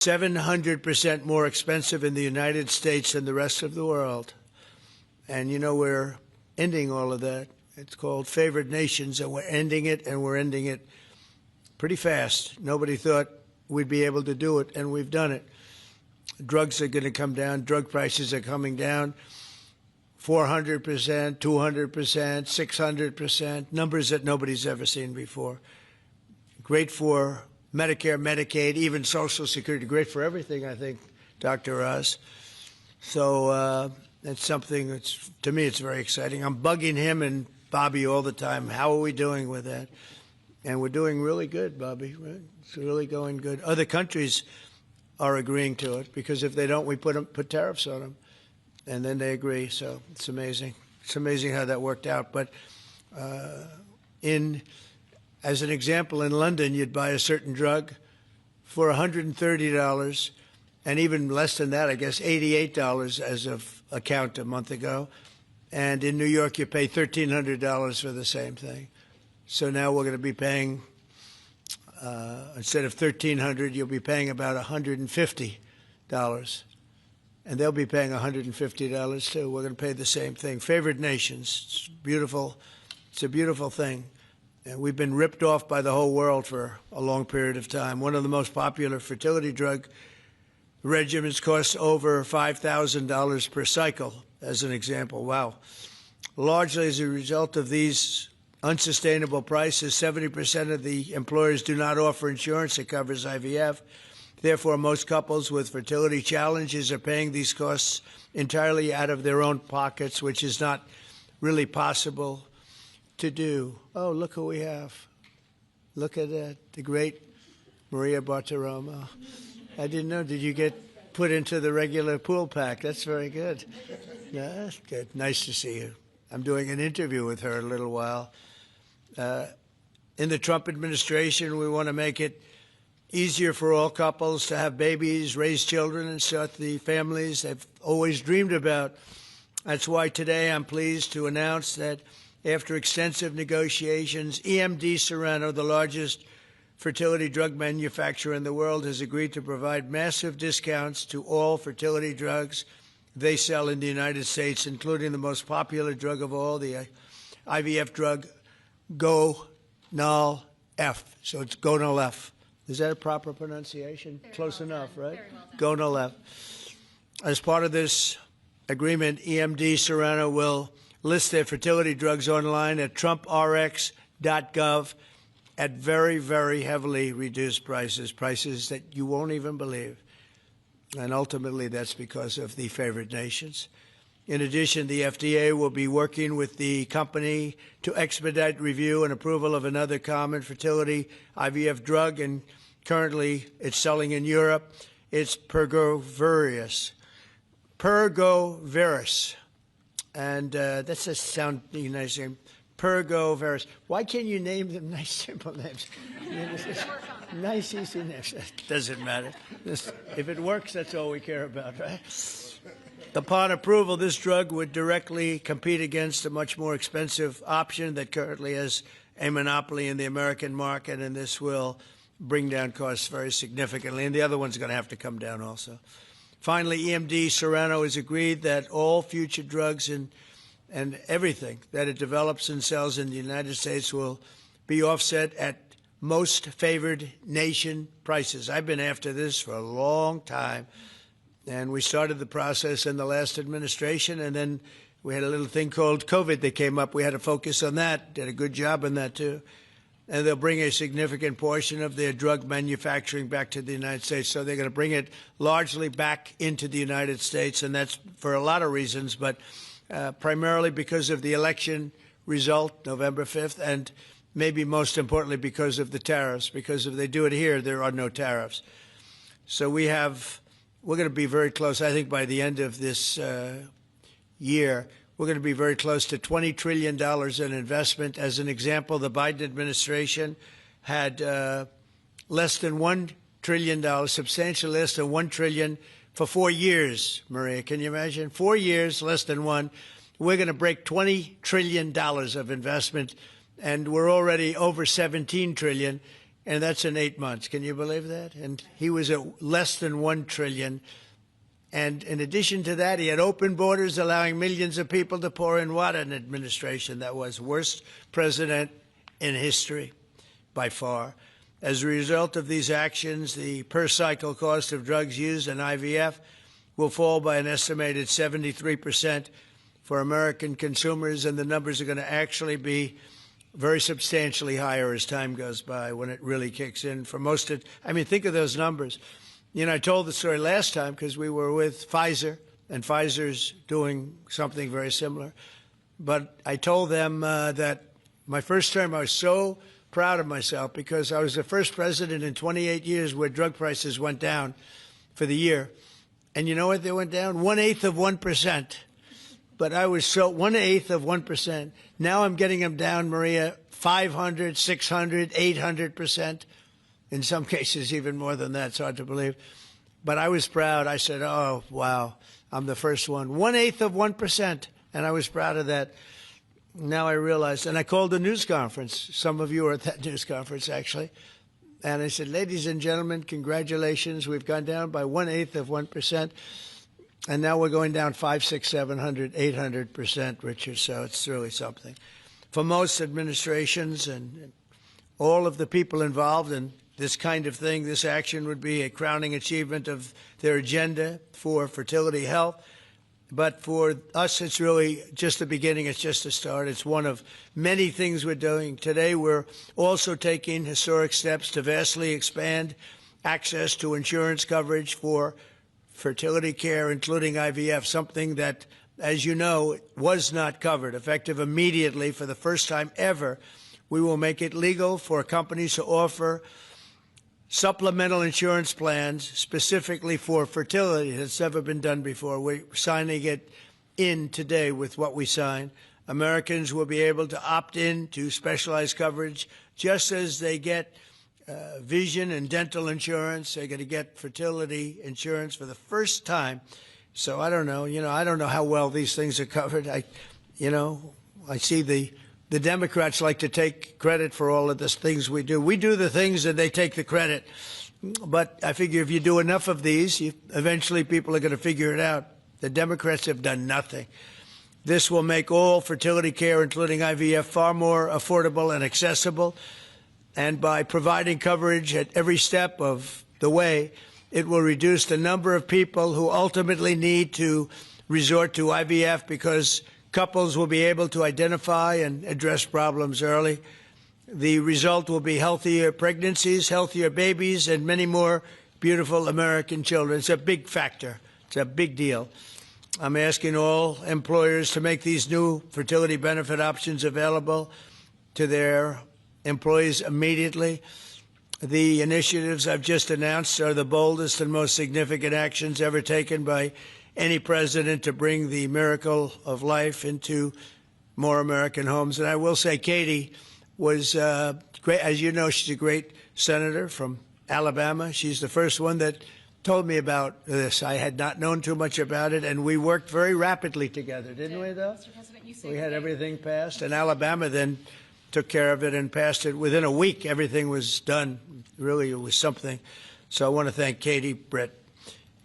700% more expensive in the United States than the rest of the world. And, you know, we're ending all of that. It's called favored nations, and we're ending it, and we're ending it pretty fast. Nobody thought we'd be able to do it, and we've done it. Drugs are going to come down. Drug prices are coming down 400%, 200%, 600%, numbers that nobody's ever seen before. Great for Medicare, Medicaid, even Social Security. Great for everything, I think, Dr. Oz. So that's something that's, to me, it's very exciting. I'm bugging him and Bobby all the time. How are we doing with that? And we're doing really good, Bobby. Right? It's really going good. Other countries are agreeing to it, because if they don't, we put tariffs on them, and then they agree. So it's amazing. It's amazing how that worked out. But as an example, in London, you'd buy a certain drug for $130, and even less than that, I guess, $88 as of a count a month ago. And in New York, you pay $1,300 for the same thing. So now we're going to be paying, instead of $1,300, you'll be paying about $150. And they'll be paying $150 too. We're going to pay the same thing. Favored nations. It's beautiful. It's a beautiful thing. And we've been ripped off by the whole world for a long period of time. One of the most popular fertility drug regimens costs over $5,000 per cycle, as an example. Wow. Largely as a result of these unsustainable prices, 70% of the employers do not offer insurance that covers IVF. Therefore, most couples with fertility challenges are paying these costs entirely out of their own pockets, which is not really possible to do. Oh, look who we have. Look at that, the great Maria Bartiromo. I didn't know. Did you get put into the regular pool pack? That's very good. Yeah, that's good. Nice to see you. I'm doing an interview with her in a little while. In the Trump administration, we want to make it easier for all couples to have babies, raise children, and start the families they've always dreamed about. That's why today I'm pleased to announce that after extensive negotiations, EMD Serrano, the largest fertility drug manufacturer in the world, has agreed to provide massive discounts to all fertility drugs they sell in the United States, including the most popular drug of all, the IVF drug Gonal-F. So it's Gonal-F. Is that a proper pronunciation? Very Close well enough, done. Right? Well Gonal-F. As part of this agreement, EMD Serrano will list their fertility drugs online at trumprx.gov at very, very heavily reduced prices, prices that you won't even believe. And ultimately, that's because of the favored nations. In addition, the FDA will be working with the company to expedite review and approval of another common fertility IVF drug, and currently it's selling in Europe. It's Pergoveris. And that's a sound nice name. Pergoveris. Why can't you name them nice, simple names? Nice, easy names. Doesn't matter. If it works, that's all we care about, right? Upon approval, this drug would directly compete against a much more expensive option that currently has a monopoly in the American market, and this will bring down costs very significantly. And the other one's going to have to come down also. Finally, EMD Serrano has agreed that all future drugs and everything that it develops and sells in the United States will be offset at most favored nation prices. I've been after this for a long time, and we started the process in the last administration, and then we had a little thing called COVID that came up. We had to focus on that, did a good job on that too. And they'll bring a significant portion of their drug manufacturing back to the United States. So they're going to bring it largely back into the United States, and that's for a lot of reasons, but primarily because of the election result, November 5th, and maybe most importantly because of the tariffs, because if they do it here, there are no tariffs. So we're going to be very close, I think, by the end of this year. We're going to be very close to $20 trillion in investment. As an example, the Biden administration had less than $1 trillion, substantially less than $1 trillion for 4 years, Maria. Can you imagine? 4 years, less than one. We're going to break $20 trillion of investment, and we're already over $17 trillion. and that's in 8 months. Can you believe that? And he was at less than $1 trillion. And in addition to that, he had open borders, allowing millions of people to pour in. What an administration that was. Worst president in history, by far. As a result of these actions, the per-cycle cost of drugs used in IVF will fall by an estimated 73% for American consumers, and the numbers are going to actually be very substantially higher as time goes by when it really kicks in. For most of, I mean, think of those numbers. You know, I told the story last time because we were with Pfizer, and Pfizer's doing something very similar. But I told them that my first term, I was so proud of myself because I was the first president in 28 years where drug prices went down for the year. And you know what they went down? 1/8 of 1%. But I was so 1/8 of 1%. Now I'm getting them down, Maria, 500, 600, 800%. In some cases, even more than that. It's hard to believe. But I was proud. I said, oh, wow, I'm the first one. 1/8 of 1%. And I was proud of that. Now I realized, and I called a news conference. Some of you were at that news conference, actually. And I said, ladies and gentlemen, congratulations. We've gone down by 1/8 of 1%. And now we're going down 500, 600, 700, 800%, Richard. So it's really something. For most administrations and all of the people involved in this kind of thing, this action would be a crowning achievement of their agenda for fertility health. But for us, it's really just the beginning. It's just a start. It's one of many things we're doing. Today, we're also taking historic steps to vastly expand access to insurance coverage for fertility care, including IVF, something that, as you know, was not covered. Effective immediately, for the first time ever, we will make it legal for companies to offer supplemental insurance plans specifically for fertility. That's never been done before. We're signing it in today with what we sign. Americans will be able to opt in to specialized coverage just as they get vision and dental insurance. They're going to get fertility insurance for the first time. So I don't know. I don't know how well these things are covered. I see the Democrats like to take credit for all of the things we do. We do the things and they take the credit. But I figure if you do enough of these, eventually people are going to figure it out. The Democrats have done nothing. This will make all fertility care, including IVF, far more affordable and accessible. And by providing coverage at every step of the way, it will reduce the number of people who ultimately need to resort to IVF because couples will be able to identify and address problems early. The result will be healthier pregnancies, healthier babies, and many more beautiful American children. It's a big factor. It's a big deal. I'm asking all employers to make these new fertility benefit options available to their employees immediately. The initiatives I've just announced are the boldest and most significant actions ever taken by any president to bring the miracle of life into more American homes. And I will say Katie was great. As you know, she's a great senator from Alabama. She's the first one that told me about this. I had not known too much about it, and we worked very rapidly together, didn't we, though? Mr. President, you saved we had it. everything passed, and Alabama then took care of it and passed it. Within a week, everything was done. Really, it was something. So I want to thank Katie, Britt.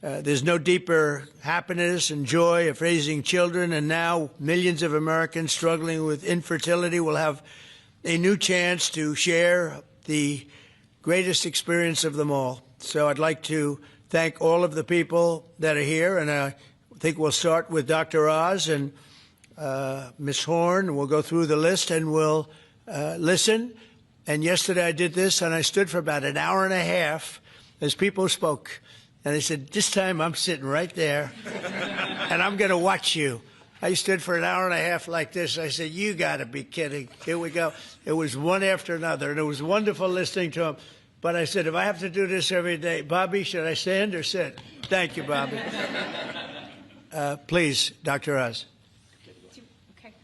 There's no deeper happiness and joy of raising children, and now millions of Americans struggling with infertility will have a new chance to share the greatest experience of them all. So I'd like to thank all of the people that are here, and I think we'll start with Dr. Oz and Ms. Horn. We'll go through the list and we'll listen. And yesterday I did this, and I stood for about an hour and a half as people spoke. And I said, this time I'm sitting right there, and I'm going to watch you. I stood for an hour and a half like this. I said, you got to be kidding. Here we go. It was one after another, and it was wonderful listening to them. But I said, if I have to do this every day, Bobby, should I stand or sit? Thank you, Bobby. Please, Dr. Oz. Okay.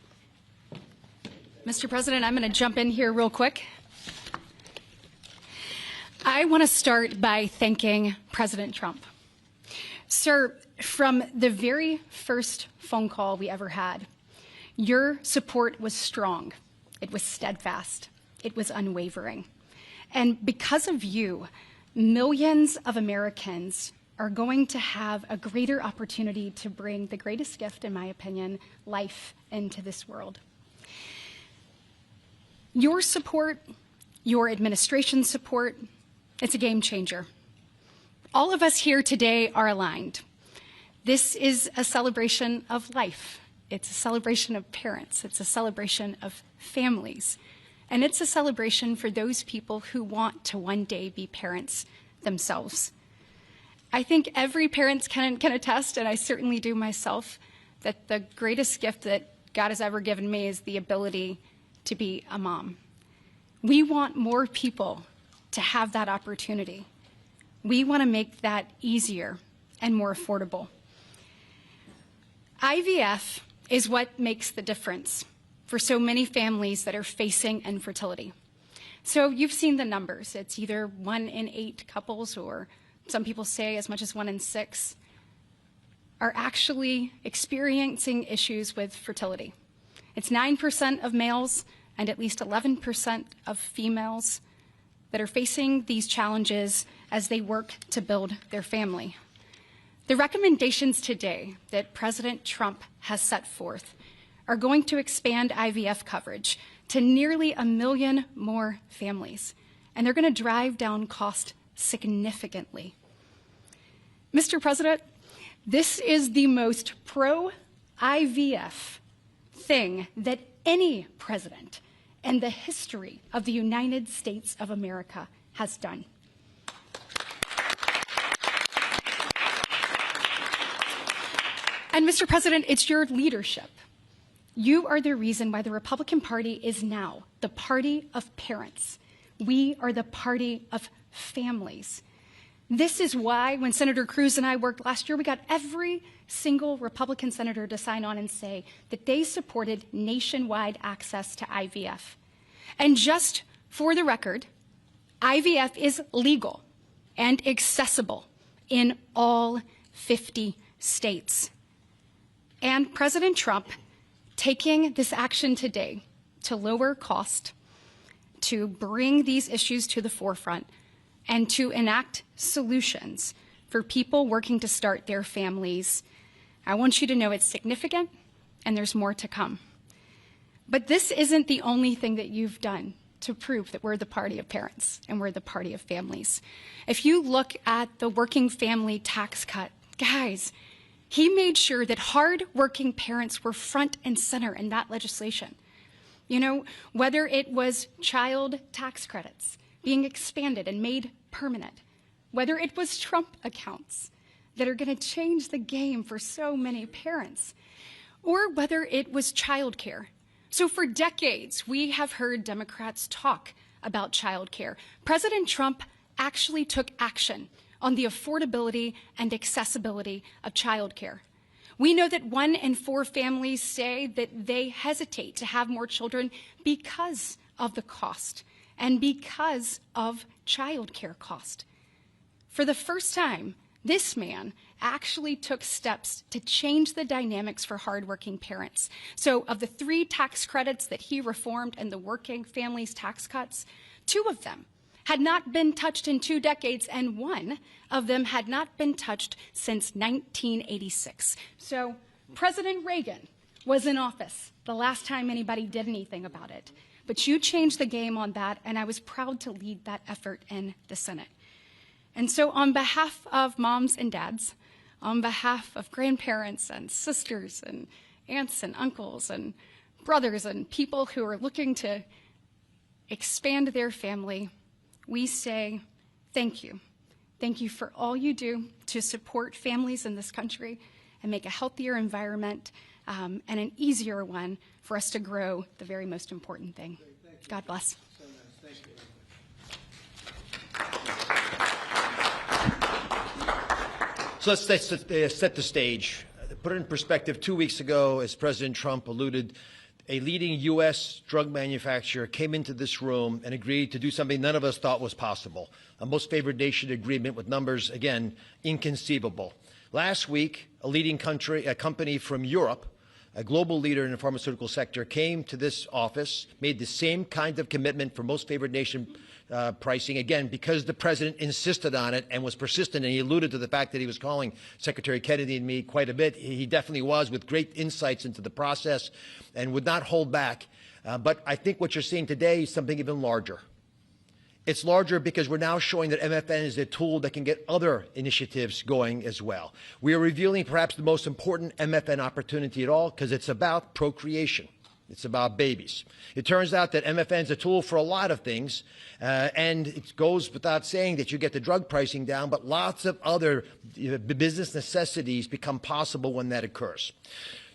Mr. President, I'm going to jump in here real quick. I want to start by thanking President Trump. Sir, from the very first phone call we ever had, your support was strong. It was steadfast. It was unwavering. And because of you, millions of Americans are going to have a greater opportunity to bring the greatest gift, in my opinion, life into this world. Your support, your administration's support, it's a game changer. All of us here today are aligned. This is a celebration of life. It's a celebration of parents. It's a celebration of families. And it's a celebration for those people who want to one day be parents themselves. I think every parent can attest, and I certainly do myself, that the greatest gift that God has ever given me is the ability to be a mom. We want more people to have that opportunity. We want to make that easier and more affordable. IVF is what makes the difference for so many families that are facing infertility. So you've seen the numbers. It's either 1 in 8 couples, or some people say as much as 1 in 6, are actually experiencing issues with fertility. It's 9% of males and at least 11% of females that are facing these challenges as they work to build their family. The recommendations today that President Trump has set forth are going to expand IVF coverage to nearly 1 million more families, and they're going to drive down cost significantly. Mr. President, this is the most pro-IVF thing that any president in the history of the United States of America has done. And Mr. President, it's your leadership. You are the reason why the Republican Party is now the party of parents. We are the party of families. This is why when Senator Cruz and I worked last year, we got every single Republican senator to sign on and say that they supported nationwide access to IVF. And just for the record, IVF is legal and accessible in all 50 states. And President Trump taking this action today to lower cost, to bring these issues to the forefront, and to enact solutions for people working to start their families, I want you to know it's significant and there's more to come. But this isn't the only thing that you've done to prove that we're the party of parents and we're the party of families. If you look at the working family tax cut, guys, he made sure that hard-working parents were front and center in that legislation. You know, whether it was child tax credits being expanded and made permanent, whether it was Trump accounts that are going to change the game for so many parents, or whether it was childcare. So for decades, we have heard Democrats talk about childcare. President Trump actually took action on the affordability and accessibility of childcare. We know that 1 in 4 families say that they hesitate to have more children because of the cost and because of childcare cost. For the first time, this man actually took steps to change the dynamics for hardworking parents. So of the 3 tax credits that he reformed and the working families tax cuts, 2 of them had not been touched in 2 decades, and 1 of them had not been touched since 1986. So President Reagan was in office the last time anybody did anything about it. But you changed the game on that, and I was proud to lead that effort in the Senate. And so on behalf of moms and dads, on behalf of grandparents and sisters and aunts and uncles and brothers and people who are looking to expand their family, we say thank you. Thank you for all you do to support families in this country and make a healthier environment and an easier one for us to grow the very most important thing. God bless. So nice. Thank you. So let's set the stage. Put it in perspective, 2 weeks ago, as President Trump alluded, a leading U.S. drug manufacturer came into this room and agreed to do something none of us thought was possible. A most favored nation agreement with numbers, again, inconceivable. Last week, a leading company from Europe a global leader in the pharmaceutical sector, came to this office, made the same kind of commitment for most favored nation pricing, again, because the president insisted on it and was persistent, and he alluded to the fact that he was calling Secretary Kennedy and me quite a bit. He definitely was, with great insights into the process, and would not hold back. But I think what you're seeing today is something even larger. It's larger because we're now showing that MFN is a tool that can get other initiatives going as well. We are revealing perhaps the most important MFN opportunity at all, because it's about procreation. It's about babies. It turns out that MFN is a tool for a lot of things, and it goes without saying that you get the drug pricing down, but lots of other business necessities become possible when that occurs.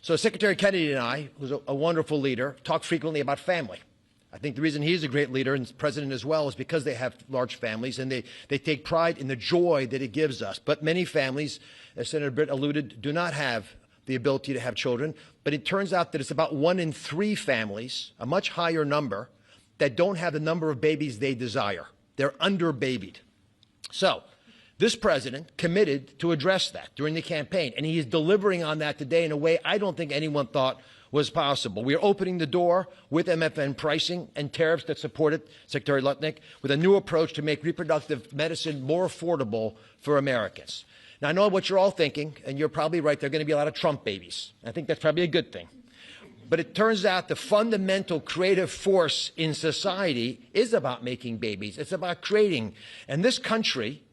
So Secretary Kennedy and I, who's a wonderful leader, talk frequently about family. I think the reason he's a great leader, and president as well, is because they have large families, and they take pride in the joy that it gives us. But many families, as Senator Britt alluded, do not have the ability to have children. But it turns out that it's about 1 in 3 families, a much higher number, that don't have the number of babies they desire. They're under-babied. So this president committed to address that during the campaign, and he is delivering on that today in a way I don't think anyone thought was possible. We are opening the door with MFN pricing and tariffs that support it, Secretary Lutnick, with a new approach to make reproductive medicine more affordable for Americans. Now, I know what you're all thinking, and you're probably right. There are going to be a lot of Trump babies. I think that's probably a good thing. But it turns out the fundamental creative force in society is about making babies. It's about creating. And this country,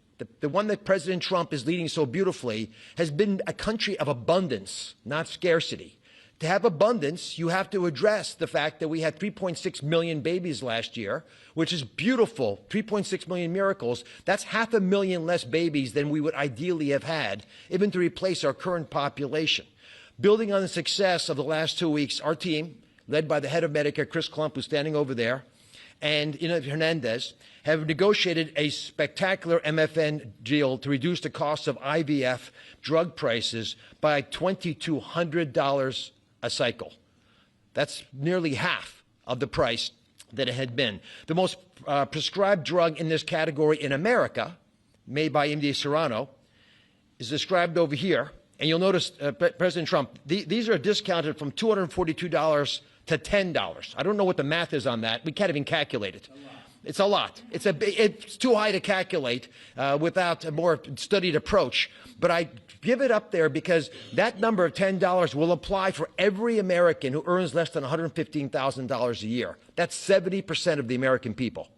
the one that President Trump is leading so beautifully, has been a country of abundance, not scarcity. To have abundance, you have to address the fact that we had 3.6 million babies last year, which is beautiful, 3.6 million miracles. That's 500,000 less babies than we would ideally have had, even to replace our current population. Building on the success of the last 2 weeks, our team, led by the head of Medicare, Chris Klump, who's standing over there, and Ina Hernandez, have negotiated a spectacular MFN deal to reduce the cost of IVF drug prices by $2,200 a cycle. That's nearly half of the price that it had been. The most prescribed drug in this category in America, made by MD Serrano, is described over here. And you'll notice, President Trump, these are discounted from $242 to $10. I don't know what the math is on that. We can't even calculate it. It's a lot. It's too high to calculate without a more studied approach. But I give it up there because that number of $10 will apply for every American who earns less than $115,000 a year. That's 70% of the American people.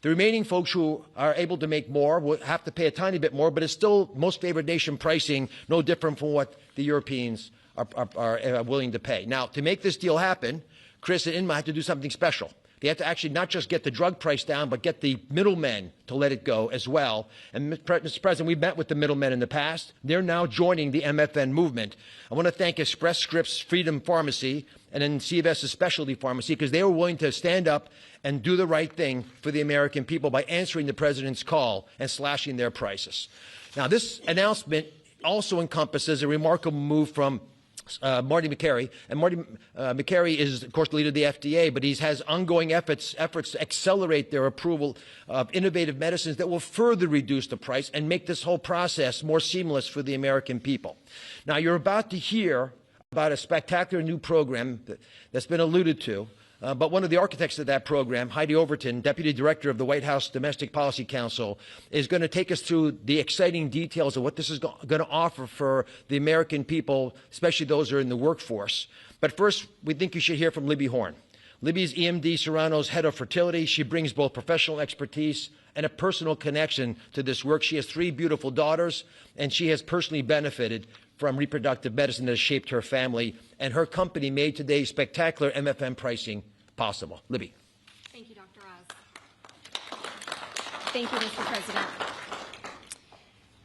The remaining folks who are able to make more will have to pay a tiny bit more, but it's still most favored nation pricing, no different from what the Europeans are willing to pay. Now, to make this deal happen, Chris and Inma have to do something special. They have to actually not just get the drug price down, but get the middlemen to let it go as well. And, Mr. President, we've met with the middlemen in the past. They're now joining the MFN movement. I want to thank Express Scripts Freedom Pharmacy and then CVS's Specialty Pharmacy, because they were willing to stand up and do the right thing for the American people by answering the president's call and slashing their prices. Now, this announcement also encompasses a remarkable move from Marty Makary. And Marty Makary is, of course, the leader of the FDA, but he has ongoing efforts to accelerate their approval of innovative medicines that will further reduce the price and make this whole process more seamless for the American people. Now, you're about to hear about a spectacular new program that's been alluded to. But one of the architects of that program, Heidi Overton, Deputy Director of the White House Domestic Policy Council, is going to take us through the exciting details of what this is going to offer for the American people, especially those who are in the workforce. But first, we think you should hear from Libby Horn. Libby is EMD Serrano's head of fertility. She brings both professional expertise and a personal connection to this work. She has 3 beautiful daughters, and she has personally benefited from reproductive medicine that has shaped her family, and her company made today's spectacular MFN pricing possible. Libby. Thank you, Dr. Oz. Thank you, Mr. President.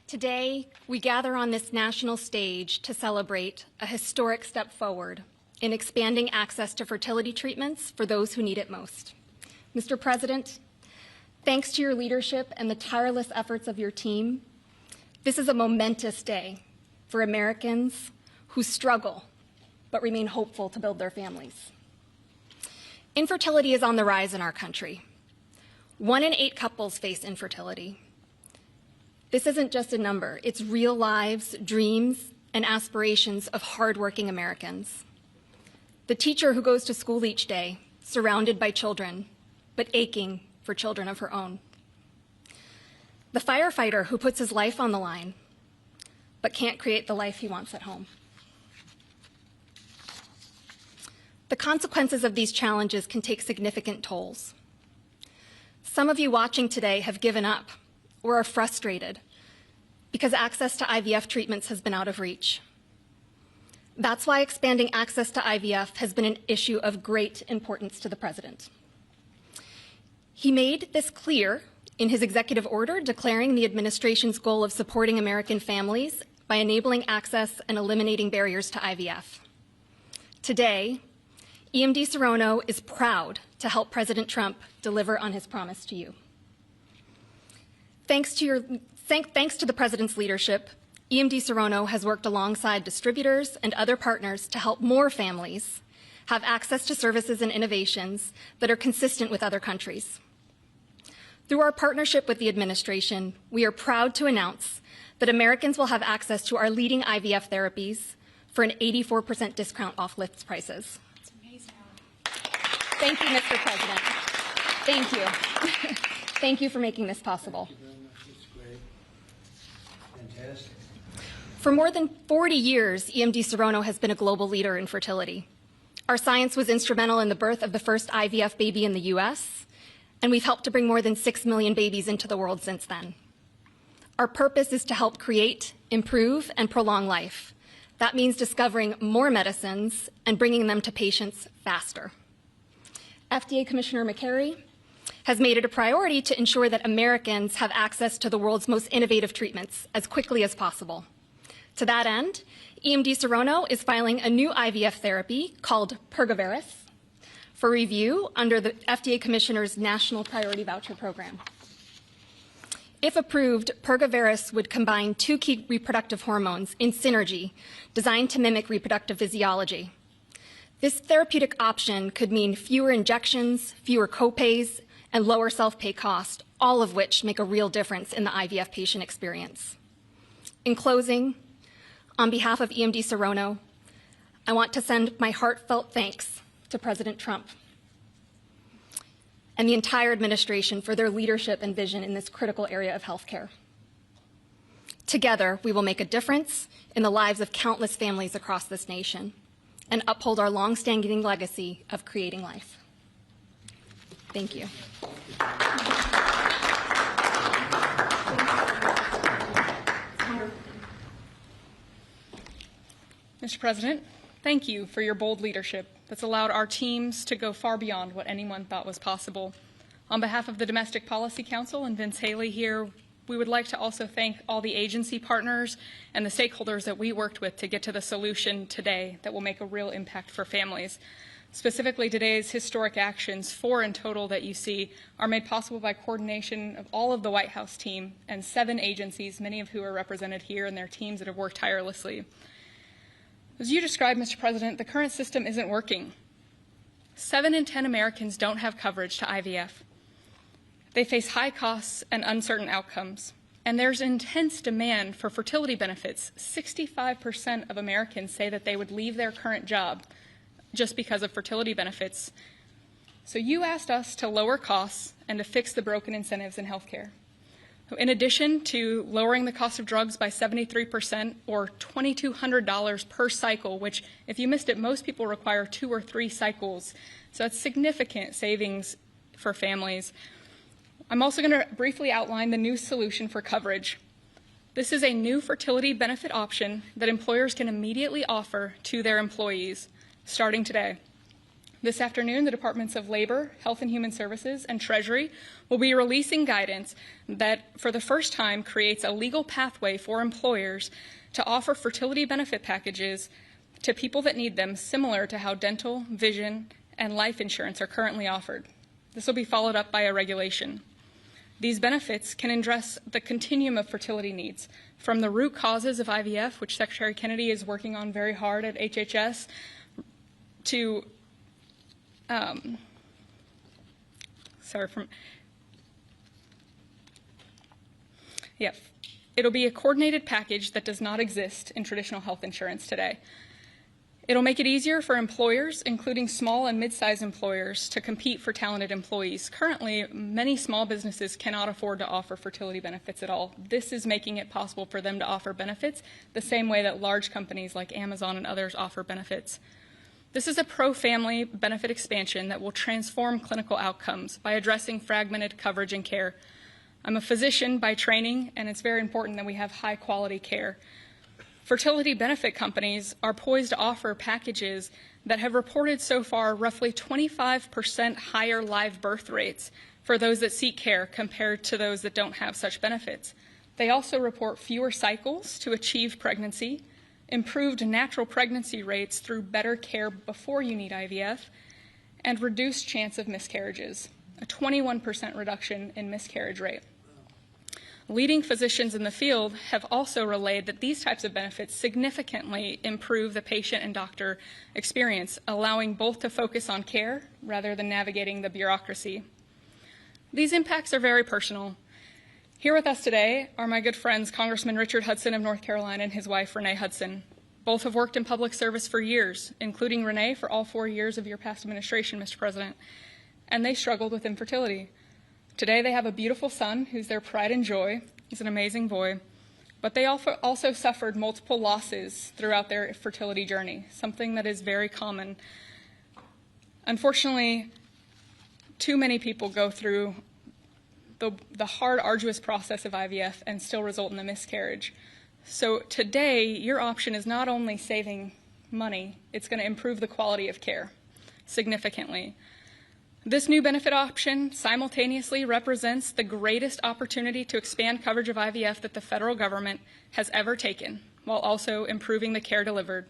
Today, we gather on this national stage to celebrate a historic step forward in expanding access to fertility treatments for those who need it most. Mr. President, thanks to your leadership and the tireless efforts of your team, this is a momentous day for Americans who struggle but remain hopeful to build their families. Infertility is on the rise in our country. 1 in 8 couples face infertility. This isn't just a number, it's real lives, dreams, and aspirations of hardworking Americans. the teacher who goes to school each day, surrounded by children, but aching for children of her own. The firefighter who puts his life on the line, but can't create the life he wants at home. The consequences of these challenges can take significant tolls. Some of you watching today have given up or are frustrated because access to IVF treatments has been out of reach. That's why expanding access to IVF has been an issue of great importance to the President. He made this clear in his executive order declaring the administration's goal of supporting American families by enabling access and eliminating barriers to IVF. Today, EMD Serono is proud to help President Trump deliver on his promise to you. Thanks to the President's leadership, EMD Serono has worked alongside distributors and other partners to help more families have access to services and innovations that are consistent with other countries. Through our partnership with the administration, we are proud to announce that Americans will have access to our leading IVF therapies for an 84% discount off list prices. That's amazing. Thank you, Mr. President. Thank you. Thank you for making this possible. Thank you very much. It's great. Fantastic. For more than 40 years, EMD Serono has been a global leader in fertility. Our science was instrumental in the birth of the first IVF baby in the U.S., and we've helped to bring more than 6 million babies into the world since then. Our purpose is to help create, improve, and prolong life. That means discovering more medicines and bringing them to patients faster. FDA Commissioner McCary has made it a priority to ensure that Americans have access to the world's most innovative treatments as quickly as possible. To that end, EMD Serono is filing a new IVF therapy called Pergoveris for review under the FDA Commissioner's National Priority Voucher Program. If approved, Pergoveris would combine 2 key reproductive hormones in synergy designed to mimic reproductive physiology. This therapeutic option could mean fewer injections, fewer copays, and lower self-pay cost, all of which make a real difference in the IVF patient experience. In closing, on behalf of EMD Serono, I want to send my heartfelt thanks to President Trump and the entire administration for their leadership and vision in this critical area of healthcare. Together, we will make a difference in the lives of countless families across this nation and uphold our long-standing legacy of creating life. Thank you. Mr. President, thank you for your bold leadership that's allowed our teams to go far beyond what anyone thought was possible. On behalf of the Domestic Policy Council and Vince Haley here, we would like to also thank all the agency partners and the stakeholders that we worked with to get to the solution today that will make a real impact for families. Specifically, today's historic actions, 4 in total that you see, are made possible by coordination of all of the White House team and 7 agencies, many of who are represented here, and their teams that have worked tirelessly. As you described, Mr. President, the current system isn't working. 7 in 10 Americans don't have coverage to IVF. They face high costs and uncertain outcomes. And there's intense demand for fertility benefits. 65% of Americans say that they would leave their current job just because of fertility benefits. So you asked us to lower costs and to fix the broken incentives in healthcare. In addition to lowering the cost of drugs by 73% or $2,200 per cycle, which, if you missed it, most people require 2 or 3 cycles. So that's significant savings for families. I'm also going to briefly outline the new solution for coverage. This is a new fertility benefit option that employers can immediately offer to their employees starting today. This afternoon, the Departments of Labor, Health and Human Services, and Treasury will be releasing guidance that, for the first time, creates a legal pathway for employers to offer fertility benefit packages to people that need them, similar to how dental, vision, and life insurance are currently offered. This will be followed up by a regulation. These benefits can address the continuum of fertility needs, from the root causes of IVF, which Secretary Kennedy is working on very hard at HHS, to it'll be a coordinated package that does not exist in traditional health insurance today. It'll make it easier for employers, including small and mid-sized employers, to compete for talented employees. Currently, many small businesses cannot afford to offer fertility benefits at all. This is making it possible for them to offer benefits the same way that large companies like Amazon and others offer benefits. This is a pro-family benefit expansion that will transform clinical outcomes by addressing fragmented coverage and care. I'm a physician by training, and it's very important that we have high-quality care. Fertility benefit companies are poised to offer packages that have reported so far roughly 25% higher live birth rates for those that seek care compared to those that don't have such benefits. They also report fewer cycles to achieve pregnancy, improved natural pregnancy rates through better care before you need IVF, and reduced chance of miscarriages, a 21% reduction in miscarriage rate. Leading physicians in the field have also relayed that these types of benefits significantly improve the patient and doctor experience, allowing both to focus on care rather than navigating the bureaucracy. These impacts are very personal. Here with us today are my good friends, Congressman Richard Hudson of North Carolina and his wife, Renee Hudson. Both have worked in public service for years, including Renee for all 4 years of your past administration, Mr. President, and they struggled with infertility. Today they have a beautiful son who's their pride and joy. He's an amazing boy. But they also suffered multiple losses throughout their fertility journey, something that is very common. Unfortunately, too many people go through the hard, arduous process of IVF and still result in a miscarriage. So today, your option is not only saving money, it's going to improve the quality of care significantly. This new benefit option simultaneously represents the greatest opportunity to expand coverage of IVF that the federal government has ever taken, while also improving the care delivered.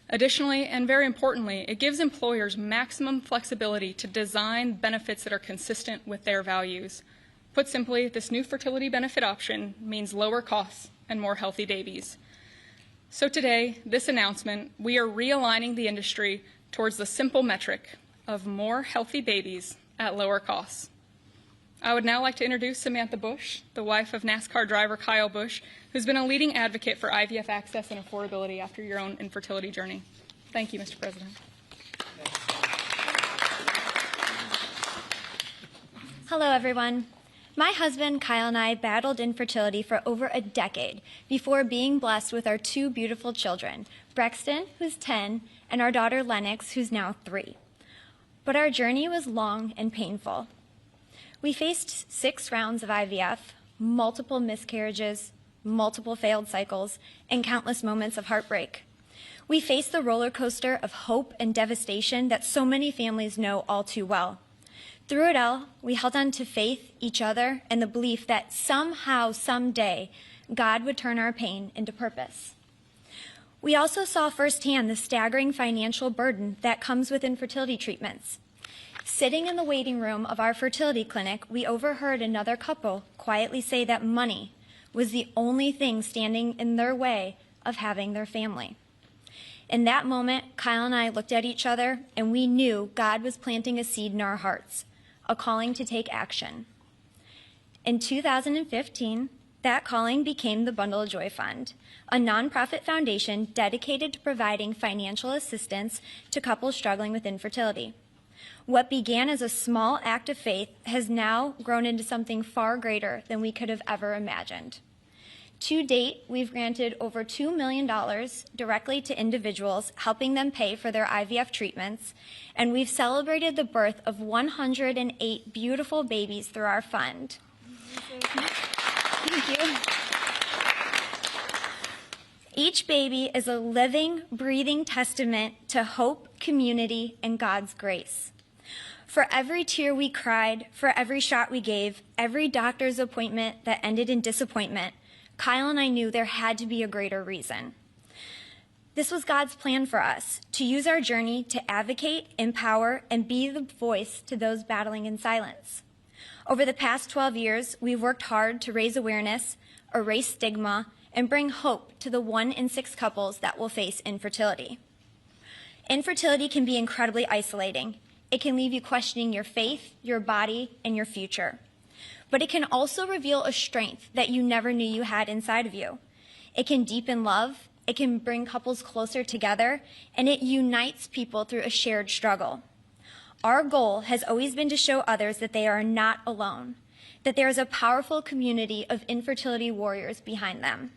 Additionally, and very importantly, it gives employers maximum flexibility to design benefits that are consistent with their values. Put simply, this new fertility benefit option means lower costs and more healthy babies. So today, this announcement, we are realigning the industry towards the simple metric of more healthy babies at lower costs. I would now like to introduce Samantha Bush, the wife of NASCAR driver Kyle Busch, who's been a leading advocate for IVF access and affordability after your own infertility journey. Thank you, Mr. President. Hello, everyone. My husband, Kyle, and I battled infertility for over a decade before being blessed with our 2 beautiful children, Brexton, who's 10, and our daughter, Lennox, who's now 3. But our journey was long and painful. We faced 6 rounds of IVF, multiple miscarriages, multiple failed cycles, and countless moments of heartbreak. We faced the roller coaster of hope and devastation that so many families know all too well. Through it all, we held on to faith, each other, and the belief that somehow, someday, God would turn our pain into purpose. We also saw firsthand the staggering financial burden that comes with infertility treatments. Sitting in the waiting room of our fertility clinic, we overheard another couple quietly say that money was the only thing standing in their way of having their family. In that moment, Kyle and I looked at each other, and we knew God was planting a seed in our hearts, a calling to take action. In 2015, that calling became the Bundle of Joy Fund, a nonprofit foundation dedicated to providing financial assistance to couples struggling with infertility. What began as a small act of faith has now grown into something far greater than we could have ever imagined. To date, we've granted over $2 million directly to individuals, helping them pay for their IVF treatments, and we've celebrated the birth of 108 beautiful babies through our fund. Thank you. Each baby is a living, breathing testament to hope, community, and God's grace. For every tear we cried, for every shot we gave, every doctor's appointment that ended in disappointment, Kyle and I knew there had to be a greater reason. This was God's plan for us, to use our journey to advocate, empower, and be the voice to those battling in silence. Over the past 12 years, we've worked hard to raise awareness, erase stigma, and bring hope to the 1 in 6 couples that will face infertility. Infertility can be incredibly isolating. It can leave you questioning your faith, your body, and your future. But it can also reveal a strength that you never knew you had inside of you. It can deepen love, it can bring couples closer together, and it unites people through a shared struggle. Our goal has always been to show others that they are not alone, that there is a powerful community of infertility warriors behind them.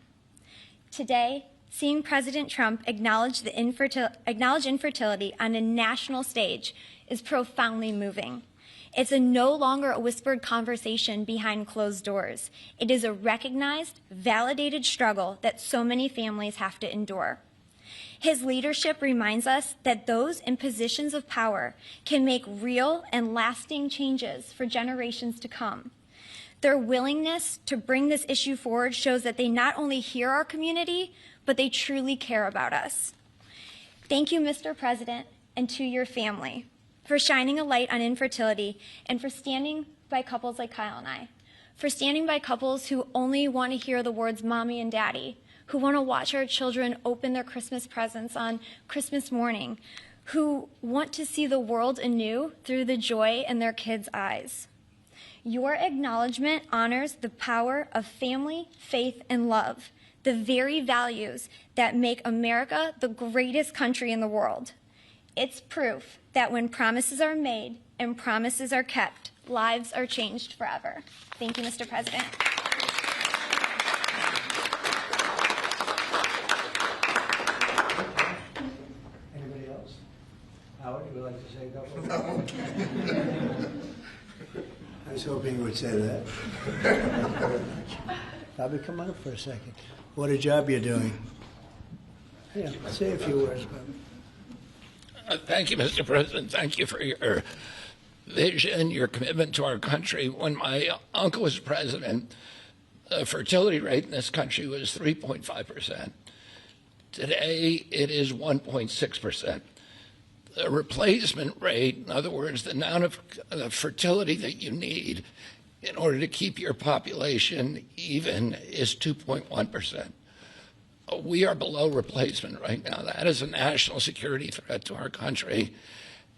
Today, seeing President Trump acknowledge infertility on a national stage is profoundly moving. It's no longer a whispered conversation behind closed doors. It is a recognized, validated struggle that so many families have to endure. His leadership reminds us that those in positions of power can make real and lasting changes for generations to come. Their willingness to bring this issue forward shows that they not only hear our community, but they truly care about us. Thank you, Mr. President, and to your family for shining a light on infertility and for standing by couples like Kyle and I, for standing by couples who only want to hear the words mommy and daddy, who want to watch our children open their Christmas presents on Christmas morning, who want to see the world anew through the joy in their kids' eyes. Your acknowledgement honors the power of family, faith, and love, the very values that make America the greatest country in the world. It's proof that when promises are made and promises are kept, lives are changed forever. Thank you, Mr. President. Anybody else? Howard, you would like to say a couple? I was hoping you would say that. Bobby, come on up for a second. What a job you're doing. Yeah, say a few words, Bobby. Thank you, Mr. President. Thank you for your vision, your commitment to our country. When my uncle was president, the fertility rate in this country was 3.5%. Today, it is 1.6%. The replacement rate, in other words, the amount of fertility that you need in order to keep your population even, is 2.1%. We are below replacement right now. That is a national security threat to our country.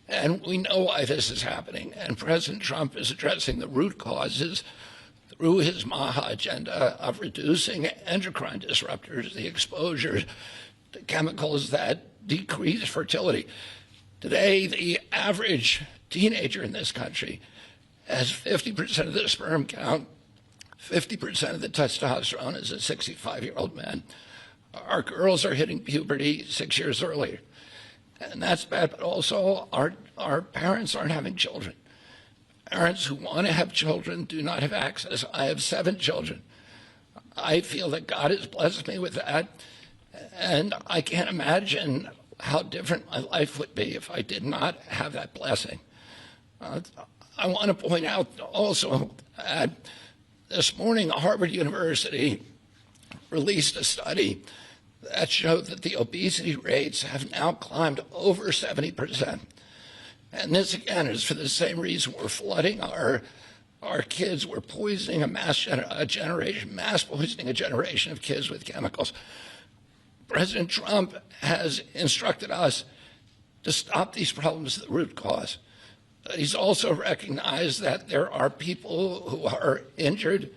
And we know why this is happening. And President Trump is addressing the root causes through his MAHA agenda of reducing endocrine disruptors, the exposure to chemicals that decrease fertility. Today, the average teenager in this country has 50% of the sperm count, 50% of the testosterone as a 65-year-old man. Our girls are hitting puberty 6 years earlier. And that's bad, but also our parents aren't having children. Parents who want to have children do not have access. I have 7 children. I feel that God has blessed me with that, and I can't imagine how different my life would be if I did not have that blessing. I want to point out also that this morning Harvard University released a study that showed that the obesity rates have now climbed over 70%. And this, again, is for the same reason we're flooding our kids. We're poisoning mass poisoning a generation of kids with chemicals. President Trump has instructed us to stop these problems at the root cause. He's also recognized that there are people who are injured,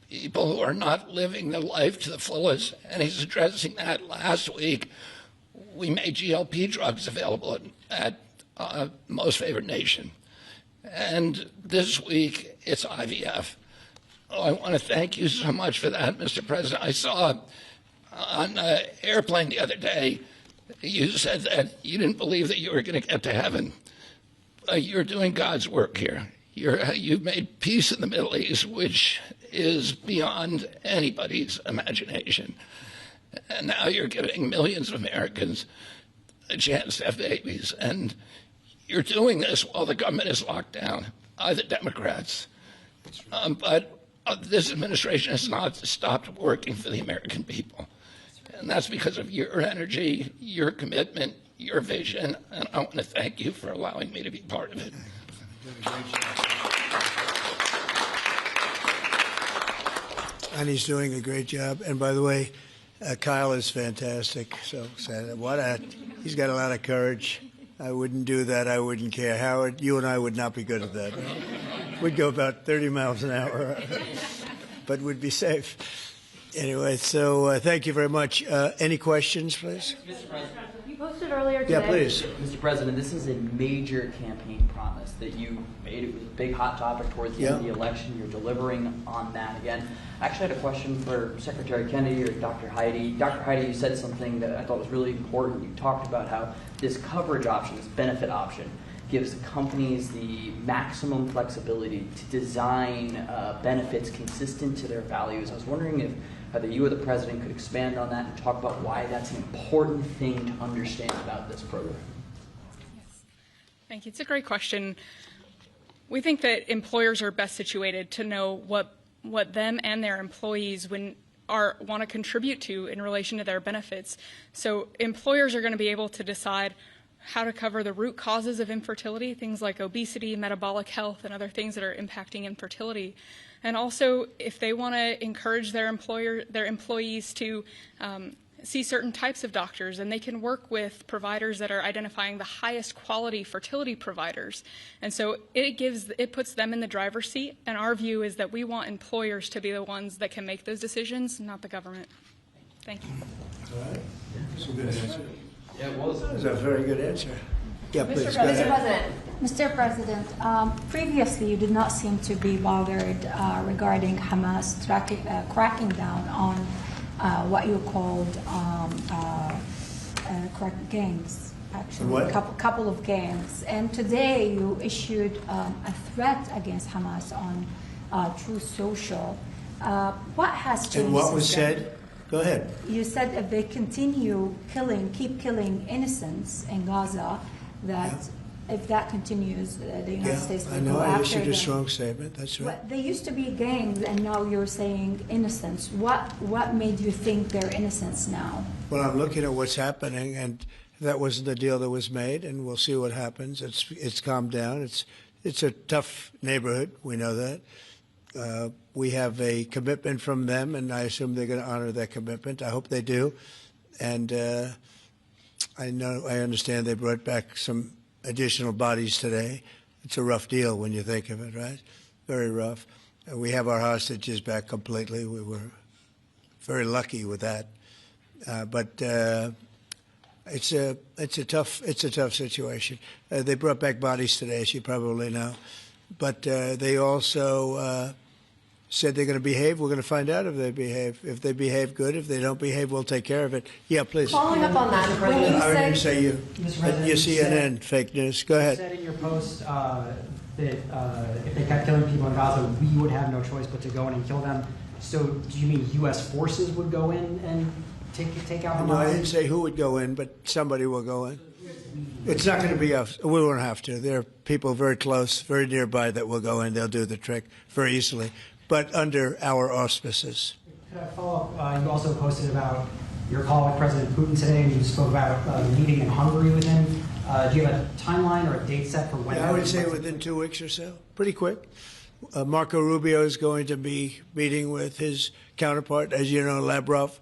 people who are not living their life to the fullest, and he's addressing that. Last week, we made GLP drugs available at Most Favored Nation. And this week, it's IVF. I want to thank you so much for that, Mr. President. I saw on an airplane the other day, you said that you didn't believe that you were going to get to heaven. You're doing God's work here. You've made peace in the Middle East, which is beyond anybody's imagination. And now you're giving millions of Americans a chance to have babies. And you're doing this while the government is locked down by the Democrats. But this administration has not stopped working for the American people. And that's because of your energy, your commitment, your vision, and I want to thank you for allowing me to be part of it. And he's doing a great job. And by the way, Kyle is fantastic. So he's got a lot of courage. I wouldn't do that. I wouldn't care. Howard, you and I would not be good at that. We'd go about 30 miles an hour, but we'd be safe. Anyway, so thank you very much. Any questions, please? Mr. President. You posted earlier today. Yeah, please. Mr. President, this is a major campaign promise that you made. It was a big hot topic towards the end of the election. You're delivering on that again. I actually had a question for Secretary Kennedy or Dr. Heidi. Dr. Heidi, you said something that I thought was really important. You talked about how this coverage option, this benefit option, gives companies the maximum flexibility to design benefits consistent to their values. I was wondering if either you or the President could expand on that and talk about why that's an important thing to understand about this program. Yes. Thank you. It's a great question. We think that employers are best situated to know what them and their employees want to contribute to in relation to their benefits. So employers are going to be able to decide how to cover the root causes of infertility, things like obesity, metabolic health, and other things that are impacting infertility. And also, if they want to encourage their employees to see certain types of doctors, and they can work with providers that are identifying the highest quality fertility providers. And so it puts them in the driver's seat. And our view is that we want employers to be the ones that can make those decisions, not the government. Thank you. All right. That's a good answer. Yeah, it was. That was a very good answer. Yeah, please. Mr. President, previously you did not seem to be bothered regarding Hamas cracking down on what you called gangs. Actually, what? Couple of gangs. And today you issued a threat against Hamas on Truth Social. What has changed? And what was since then? said? Go ahead. You said if they continue keep killing innocents in Gaza, that if that continues, the United States will I know. go I after issued them. a strong statement. That's right. But they used to be gangs, and now you're saying innocents. What made you think they're innocents now? Well, I'm looking at what's happening, and that wasn't the deal that was made, and we'll see what happens. It's calmed down. It's a tough neighborhood. We know that. We have a commitment from them, and I assume they're going to honor that commitment. I hope they do. And I understand they brought back some additional bodies today. It's a rough deal when you think of it, right? Very rough. We have our hostages back completely. We were very lucky with that. But it's a tough situation. They brought back bodies today, as you probably know. But they also said they're going to behave. We're going to find out if they behave. If they behave good, if they don't behave, we'll take care of it. Yeah, please. Following up on that, I didn't say you. You CNN fake news. Go ahead. You said in your post that if they kept killing people in Gaza, we would have no choice but to go in and kill them. So do you mean U.S. forces would go in and take out Hamas? No, I didn't say who would go in, but somebody will go in. It's not going to be us. We won't have to. There are people very close, very nearby that will go in. They'll do the trick very easily, but under our auspices. Could I follow up? You also posted about your call with President Putin today, and you spoke about a meeting in Hungary with him. Do you have a timeline or a date set for when? Yeah, I would say within 2 weeks or so, pretty quick. Marco Rubio is going to be meeting with his counterpart, as you know, Lavrov,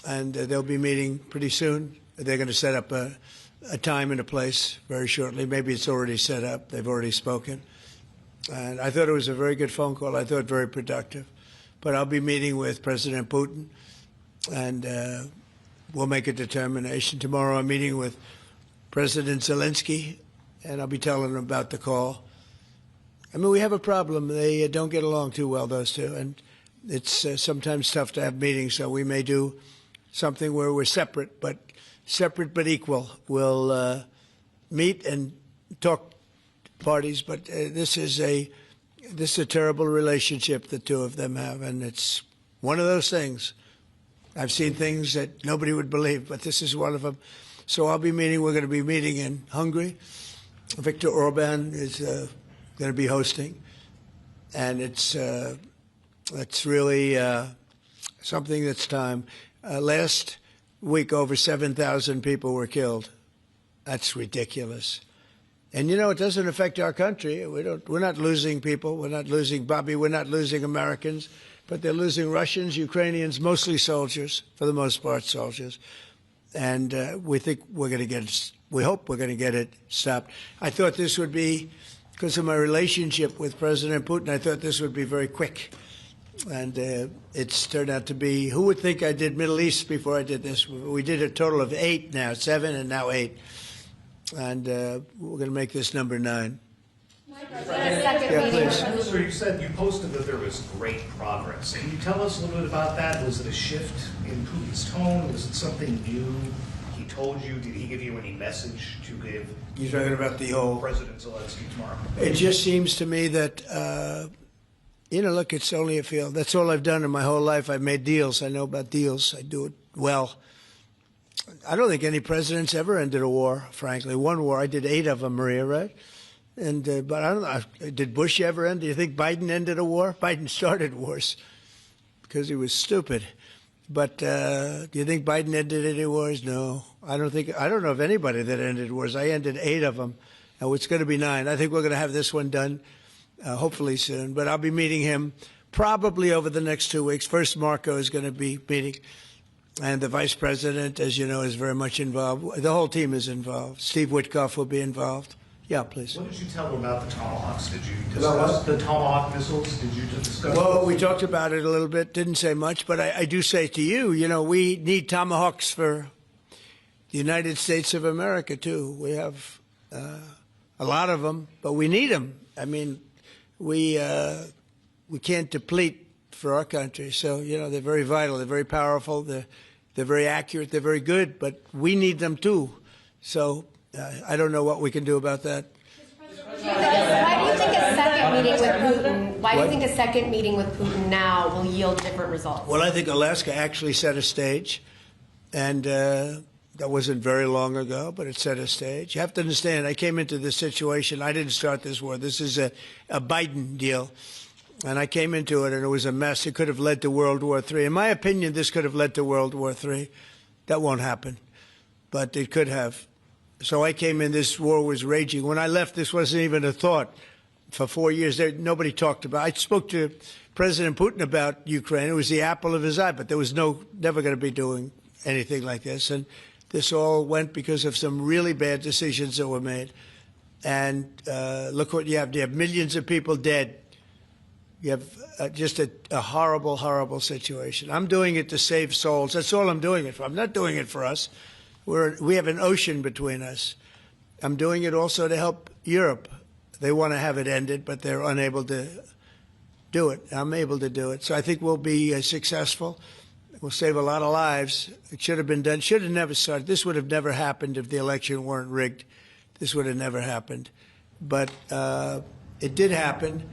and they'll be meeting pretty soon. They're going to set up a time and a place very shortly. Maybe it's already set up. They've already spoken. And I thought it was a very good phone call. I thought very productive. But I'll be meeting with President Putin, and we'll make a determination. Tomorrow I'm meeting with President Zelensky, and I'll be telling him about the call. I mean, we have a problem. They don't get along too well, those two, and it's sometimes tough to have meetings, so we may do something where we're separate but equal. We'll meet and talk parties, but this is a terrible relationship the two of them have, and it's one of those things. I've seen things that nobody would believe, but this is one of them. So I'll be meeting. We're going to be meeting in Hungary. Viktor Orban is going to be hosting, and it's really something that's time. Last week, over 7,000 people were killed. That's ridiculous. And, you know, it doesn't affect our country. We're not losing people. We're not losing Bobby. We're not losing Americans. But they're losing Russians, Ukrainians, mostly soldiers, for the most part soldiers. And we think we're going to get it. We hope we're going to get it stopped. I thought this would be, because of my relationship with President Putin, I thought this would be very quick. And it's turned out to be, who would think I did Middle East before I did this? We did a total of 8 now, 7 and now 8. And we're going to make this number 9. Yeah, please. So you said you posted that there was great progress. Can you tell us a little bit about that? Was it a shift in Putin's tone? Was it something new he told you? Did he give you any message to give? You're talking about the whole President Zelensky tomorrow. It just seems to me that, look, it's only a field. That's all I've done in my whole life. I've made deals. I know about deals. I do it well. I don't think any president's ever ended a war, frankly. One war, I did 8 of them, Maria, right? And but I don't know, did Bush ever end? Do you think Biden ended a war? Biden started wars because he was stupid. But do you think Biden ended any wars? No, I don't know of anybody that ended wars. I ended 8 of them, and it's going to be 9. I think we're going to have this one done, hopefully soon. But I'll be meeting him probably over the next 2 weeks. First, Marco is going to be meeting, and the vice president, as you know, is very much involved. The whole team is involved. Steve Witkoff will be involved. Yeah, please. What did you tell them about the Tomahawks? Did you discuss the Tomahawk missiles? Did you discuss? Well, we talked about it a little bit. Didn't say much, but I do say to you, we need Tomahawks for the United States of America too. We have a lot of them, but we need them. I mean, we can't deplete for our country. So they're very vital. They're very powerful. They're very accurate. They're very good, but we need them too. So. I don't know what we can do about that. Why do you think a second meeting with Putin? Why do you think a second meeting with Putin now will yield different results? Well, I think Alaska actually set a stage, and that wasn't very long ago, but it set a stage. You have to understand, I came into this situation. I didn't start this war. This is a Biden deal, and I came into it, and it was a mess. It could have led to World War III. In my opinion, this could have led to World War III. That won't happen, but it could have. So I came in, this war was raging. When I left, this wasn't even a thought. For 4 years, nobody talked about it. I spoke to President Putin about Ukraine. It was the apple of his eye, but there was never going to be doing anything like this. And this all went because of some really bad decisions that were made. And look what you have. You have millions of people dead. You have just a horrible, horrible situation. I'm doing it to save souls. That's all I'm doing it for. I'm not doing it for us. We have an ocean between us. I'm doing it also to help Europe. They want to have it ended, but they're unable to do it. I'm able to do it. So I think we'll be successful. We'll save a lot of lives. It should have been done. Should have never started. This would have never happened if the election weren't rigged. This would have never happened. But it did happen.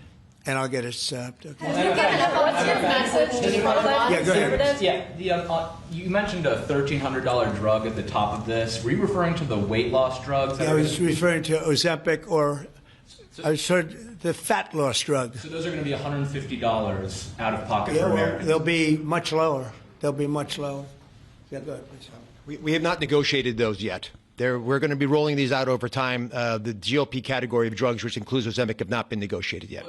And I'll get it stopped. Okay. What's your message to pro-life conservatives? Yeah, you mentioned a $1,300 drug at the top of this. Were you referring to the weight loss drugs? I was referring to Ozempic, or I was referring the fat loss drug. So those are going to be $150 out of pocket for well, Americans. they'll be much lower. They'll be much lower. Yeah, go ahead, please. We have not negotiated those yet. We're going to be rolling these out over time. The GLP category of drugs, which includes Ozempic, have not been negotiated yet.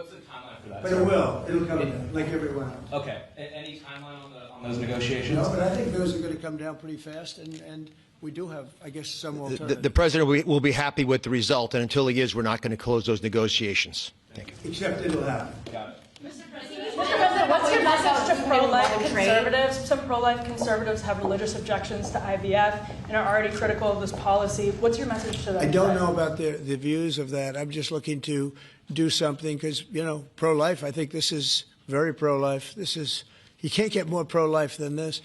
But it will. It'll come down, like everyone else. Okay. Any timeline on those negotiations? No, but I think those are going to come down pretty fast, and we do have, I guess, some alternatives. The president will be happy with the result, and until he is, we're not going to close those negotiations. Thank you. Except it'll happen. Got it. Mr. President, what's your message to pro-life conservatives? Some pro-life conservatives have religious objections to IVF and are already critical of this policy. What's your message to them? I don't know about the views of that. I'm just looking to do something because, pro-life, I think this is very pro-life. You can't get more pro-life than this.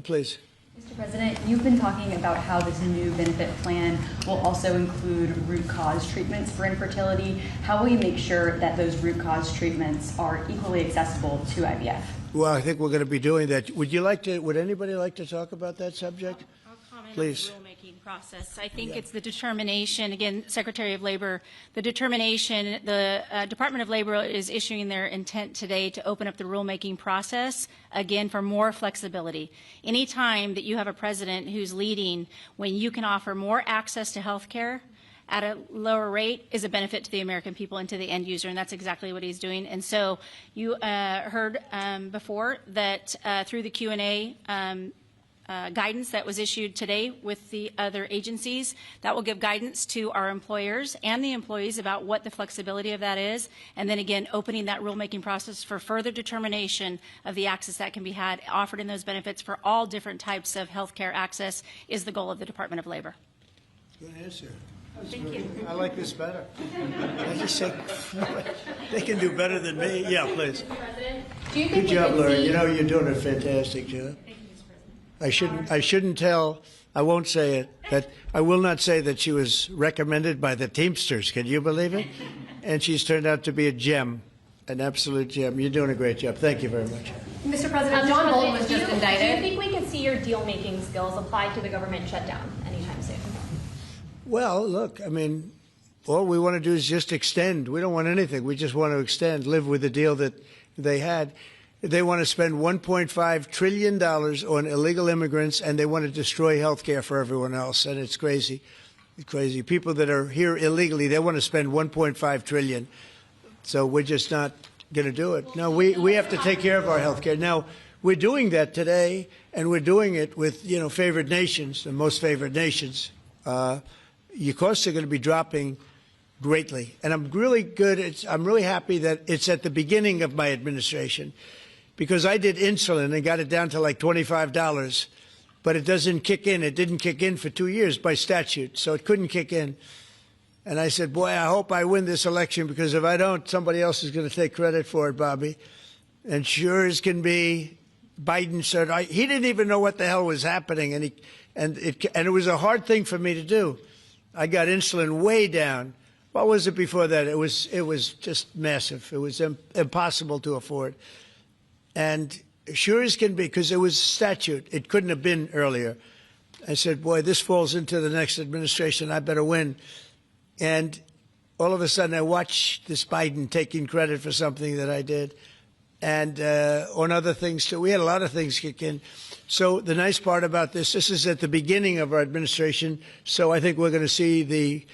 Please. Mr. President, you've been talking about how this new benefit plan will also include root cause treatments for infertility. How will you make sure that those root cause treatments are equally accessible to IVF? Well, I think we're going to be doing that. Would anybody like to talk about that subject? I'll comment Please. on the rulemaking process. I think it's the determination, again, Secretary of Labor, the determination, the Department of Labor is issuing their intent today to open up the rulemaking process, again, for more flexibility. Anytime that you have a president who's leading when you can offer more access to health care at a lower rate is a benefit to the American people and to the end user, and that's exactly what he's doing. And so you heard before that through the Q&A, guidance that was issued today with the other agencies. That will give guidance to our employers and the employees about what the flexibility of that is, and then again opening that rulemaking process for further determination of the access that can be had offered in those benefits for all different types of health care access is the goal of the Department of Labor. Good answer. Thank you. I like this better. I just say they can do better than me. Yeah, please. Do you think Good we job, could Laura. see- You know, you're doing a fantastic job. I shouldn't tell. I won't say it. That I will not say that she was recommended by the Teamsters. Can you believe it? And she's turned out to be a gem, an absolute gem. You're doing a great job. Thank you very much. Mr. President, John Bolton was just Do you indicted. think we could see your deal-making skills applied to the government shutdown anytime soon? Well, look, I mean, all we want to do is just extend. We don't want anything. We just want to extend, live with the deal that they had. They want to spend $1.5 trillion on illegal immigrants, and they want to destroy health care for everyone else. And it's crazy. It's crazy. People that are here illegally, they want to spend $1.5 trillion. So we're just not going to do it. No, we have to take care of our health care. Now, we're doing that today, and we're doing it with, you know, favored nations, the most favored nations. Your costs are going to be dropping greatly. And I'm really I'm really happy that it's at the beginning of my administration, because I did insulin and got it down to like $25, but it doesn't kick in. It didn't kick in for 2 years by statute, so it couldn't kick in. And I said, boy, I hope I win this election, because if I don't, somebody else is going to take credit for it, Bobby. And sure as can be, Biden said, he didn't even know what the hell was happening, and it was a hard thing for me to do. I got insulin way down. What was it before that? It was just massive. It was impossible to afford. And sure as can be, because it was statute, it couldn't have been earlier. I said, boy, this falls into the next administration. I better win. And all of a sudden, I watched this Biden taking credit for something that I did, and on other things too. We had a lot of things kick in. So the nice part about this is at the beginning of our administration. So I think we're going to see the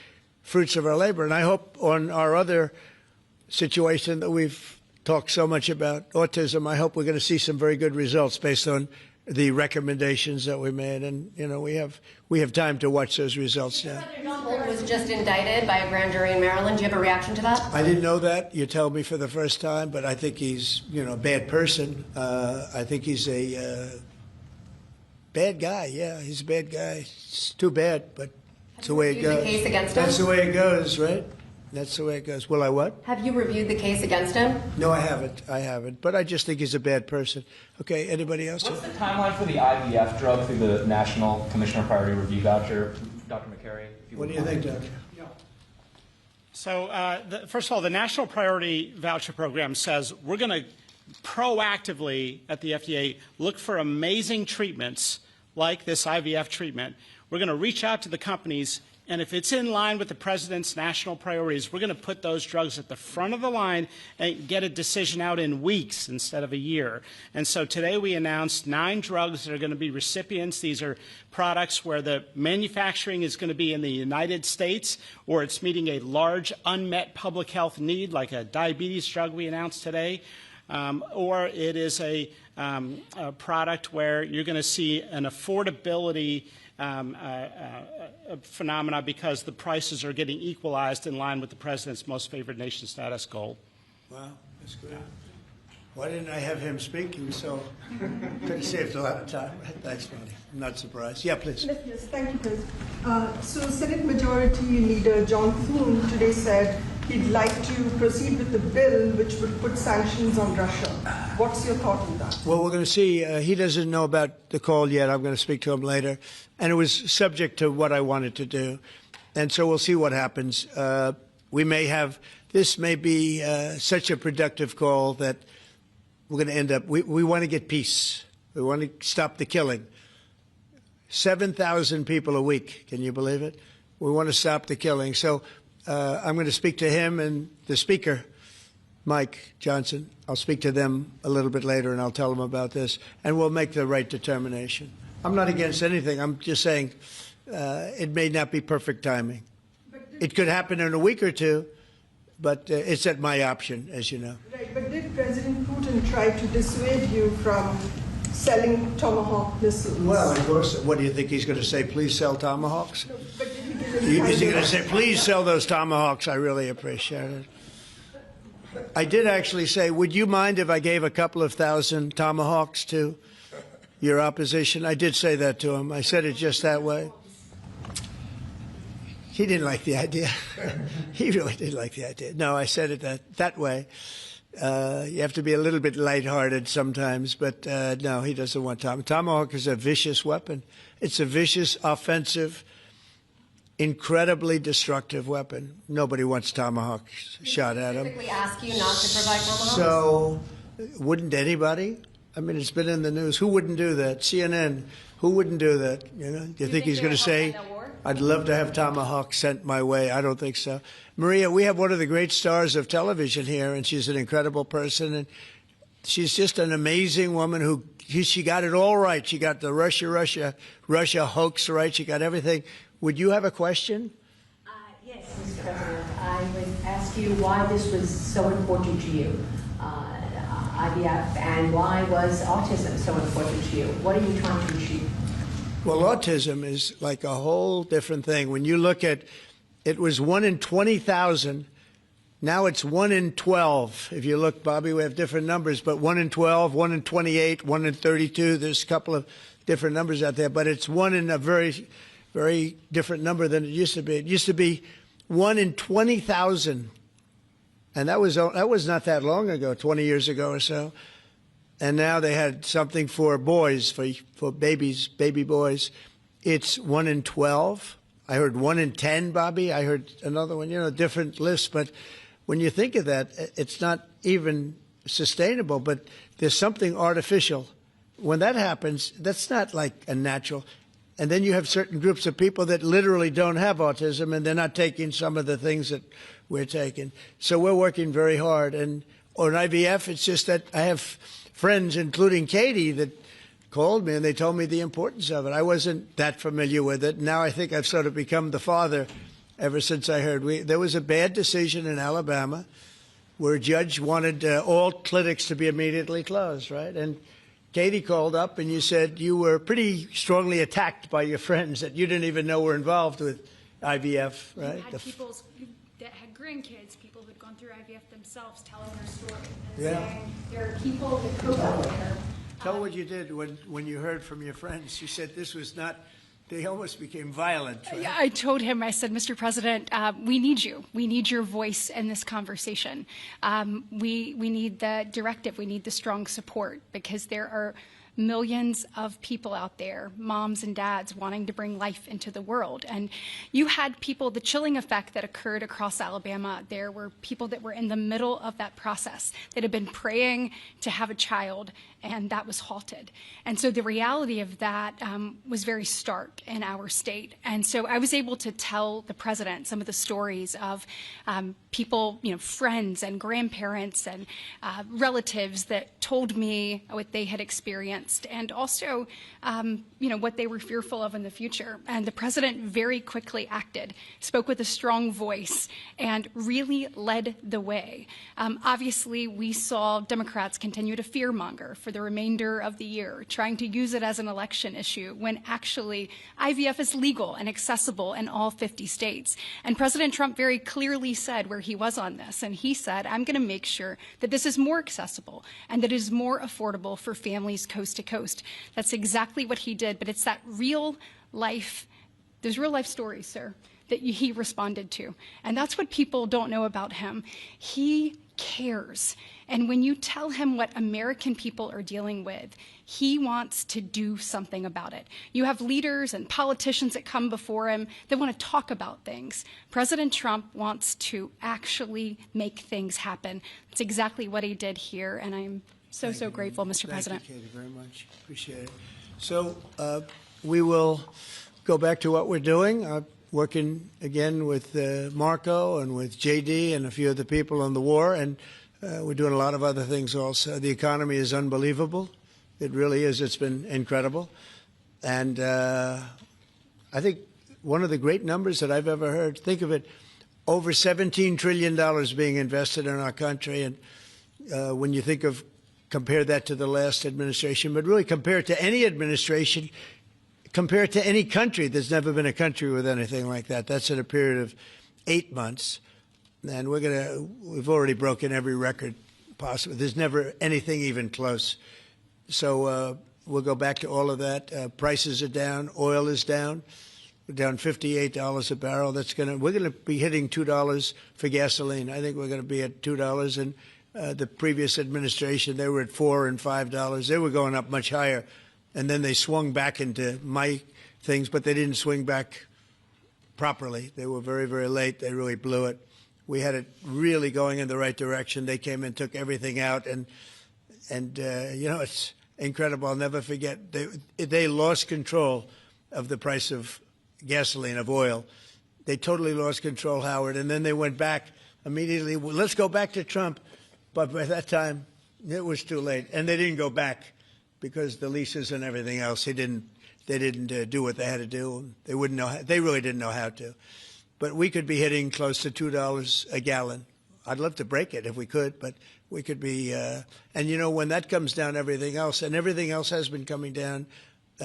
fruits of our labor. And I hope on our other situation that we've talked so much about, autism, I hope we're going to see some very good results based on the recommendations that we made. And, you know, we have time to watch those results now. John Bolton was just indicted by a grand jury in Maryland. Do you have a reaction to that? I didn't know that. You tell me for the first time, but I think he's, you know, a bad person. I think he's a bad guy. Yeah, he's a bad guy. It's too bad, but it's the way it goes. The case against him? That's the way it goes, right? That's the way it goes. Will I what? Have you reviewed the case against him? No, I haven't. But I just think he's a bad person. Okay, anybody else? What's the timeline for the IVF drug through the National Commissioner Priority Review Voucher? Dr. McCary? What do you think, Doctor? So, first of all, the National Priority Voucher Program says we're going to proactively at the FDA look for amazing treatments like this IVF treatment. We're going to reach out to the companies, and if it's in line with the president's national priorities, we're going to put those drugs at the front of the line and get a decision out in weeks instead of a year. And so today we announced 9 drugs that are going to be recipients. These are products where the manufacturing is going to be in the United States, or it's meeting a large unmet public health need, like a diabetes drug we announced today, or it is a product where you're going to see an affordability phenomena because the prices are getting equalized in line with the president's most favored nation status goal. Wow, that's good. Why didn't I have him speak? He was so could have saved a lot of time. Thanks, Bonnie. I'm not surprised. Yeah, please. Yes, thank you, President. So Senate Majority Leader John Thune today said he'd like to proceed with the bill which would put sanctions on Russia. What's your thought on that? Well, we're going to see. He doesn't know about the call yet. I'm going to speak to him later. And it was subject to what I wanted to do. And so we'll see what happens. We may have, this may be such a productive call that we're going to end up, we want to get peace. We want to stop the killing. 7,000 people a week. Can you believe it? We want to stop the killing. So I'm going to speak to him and the speaker, Mike Johnson. I'll speak to them a little bit later, and I'll tell them about this, and we'll make the right determination. I'm not against anything. I'm just saying it may not be perfect timing. It could happen in a week or two, but it's at my option, as you know. Right, but did President Putin try to dissuade you from selling Tomahawk missiles. Well, of course, what do you think he's going to say? Please sell Tomahawks? No, but did he give any Is he kind going to of- say, please sell those Tomahawks? I really appreciate it. I did actually say, would you mind if I gave a couple of thousand Tomahawks to your opposition? I did say that to him. I said it just that way. He didn't like the idea. He really didn't like the idea. No, I said it that way. You have to be a little bit lighthearted sometimes, but no, he doesn't want Tomahawk is a vicious weapon. It's a vicious, offensive, incredibly destructive weapon. Nobody wants Tomahawk shot at him. Specifically ask you not to provide Tomahawks? So, wouldn't anybody? I mean, it's been in the news. Who wouldn't do that? CNN. Who wouldn't do that? You know? Do you think he's going to say, "I'd love to have Tomahawk sent my way"? I don't think so. Maria, we have one of the great stars of television here, and she's an incredible person, and she's just an amazing woman who she got it all right. She got the Russia hoax right. She got everything. Would you have a question? Yes, Mr. President. I would ask you why this was so important to you, IVF, and why was autism so important to you? What are you trying to achieve? Well, autism is like a whole different thing. When you look at, it was 1 in 20,000. Now it's 1 in 12. If you look, Bobby, we have different numbers, but 1 in 12, 1 in 28, 1 in 32. There's a couple of different numbers out there, but it's 1 in a very, very different number than it used to be. It used to be 1 in 20,000. And that was not that long ago, 20 years ago or so. And now they had something for boys, for babies, baby boys. It's 1 in 12. I heard 1 in 10, Bobby. I heard another one, different lists. But when you think of that, it's not even sustainable, but there's something artificial. When that happens, that's not like a natural. And then you have certain groups of people that literally don't have autism, and they're not taking some of the things that we're taking. So we're working very hard. And on IVF, it's just that I have friends, including Katie, that called me and they told me the importance of it. I wasn't that familiar with it. Now I think I've sort of become the father ever since I heard. There was a bad decision in Alabama where a judge wanted all clinics to be immediately closed, right? And Katie called up and you said you were pretty strongly attacked by your friends that you didn't even know were involved with IVF, right? You had people that had grandkids, people who'd gone through IVF themselves telling their story and Yeah. saying there are people that cope out there. Tell what you did when you heard from your friends. You said this was not, they almost became violent. Right? Yeah, I told him, I said, Mr. President, we need you. We need your voice in this conversation. We need the directive. We need the strong support because there are millions of people out there, moms and dads, wanting to bring life into the world. And you had people, the chilling effect that occurred across Alabama, there were people that were in the middle of that process that had been praying to have a child, and that was halted. And so the reality of that was very stark in our state. And so I was able to tell the president some of the stories of people, friends and grandparents and relatives that told me what they had experienced and also, what they were fearful of in the future. And the president very quickly acted, spoke with a strong voice, and really led the way. Obviously, we saw Democrats continue to fearmonger for the remainder of the year, trying to use it as an election issue when actually IVF is legal and accessible in all 50 states. And President Trump very clearly said where he was on this, and he said, I'm going to make sure that this is more accessible and that it is more affordable for families coast to coast. That's exactly what he did, but it's that real life, those real life stories, sir, that he responded to. And that's what people don't know about him. He cares. And when you tell him what American people are dealing with, he wants to do something about it. You have leaders and politicians that come before him that want to talk about things. President Trump wants to actually make things happen. That's exactly what he did here, and I'm so grateful, Mr. President. Thank you, Katie, very much. Appreciate it. So we will go back to what we're doing. Working again with Marco and with JD and a few other people on the war, and we're doing a lot of other things also. The economy is unbelievable. It really is. It's been incredible. And I think one of the great numbers that I've ever heard, think of it, over $17 trillion being invested in our country. And when you think of compare that to the last administration, but really compare it to any administration, compare it to any country. There's never been a country with anything like that. That's in a period of 8 months. And we've already broken every record possible. There's never anything even close. So we'll go back to all of that. Prices are down. Oil is down. We're down $58 a barrel. We're going to be hitting $2 for gasoline. I think we're going to be at $2. And the previous administration, they were at $4 and $5. They were going up much higher. And then they swung back into my things, but they didn't swing back properly. They were very, very late. They really blew it. We had it really going in the right direction. They came and took everything out, and it's incredible. I'll never forget. They lost control of the price of gasoline, of oil. They totally lost control, Howard, and then they went back immediately. Well, let's go back to Trump, but by that time it was too late, and they didn't go back because the leases and everything else. They didn't do what they had to do. They wouldn't know. They really didn't know how to. But we could be hitting close to $2 a gallon. I'd love to break it if we could, but we could be. And when that comes down, everything else has been coming down.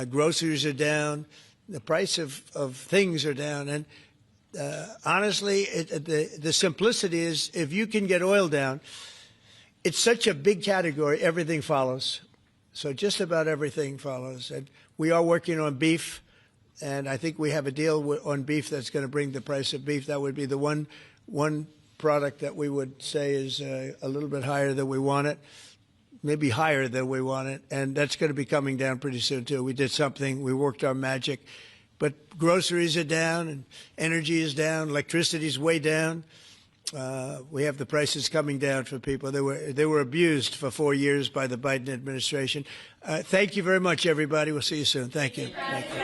Groceries are down. The price of things are down. And honestly, the simplicity is if you can get oil down, it's such a big category, everything follows. So just about everything follows. And we are working on beef. And I think we have a deal on beef that's going to bring the price of beef. That would be the one product that we would say is a little bit higher than we want it, maybe higher than we want it. And that's going to be coming down pretty soon, too. We did something. We worked our magic. But groceries are down, and energy is down. Electricity is way down. We have the prices coming down for people. They were abused for 4 years by the Biden administration. Thank you very much, everybody. We'll see you soon. Thank you. Thank you.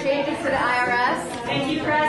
Changes to the IRS. Thank you, President.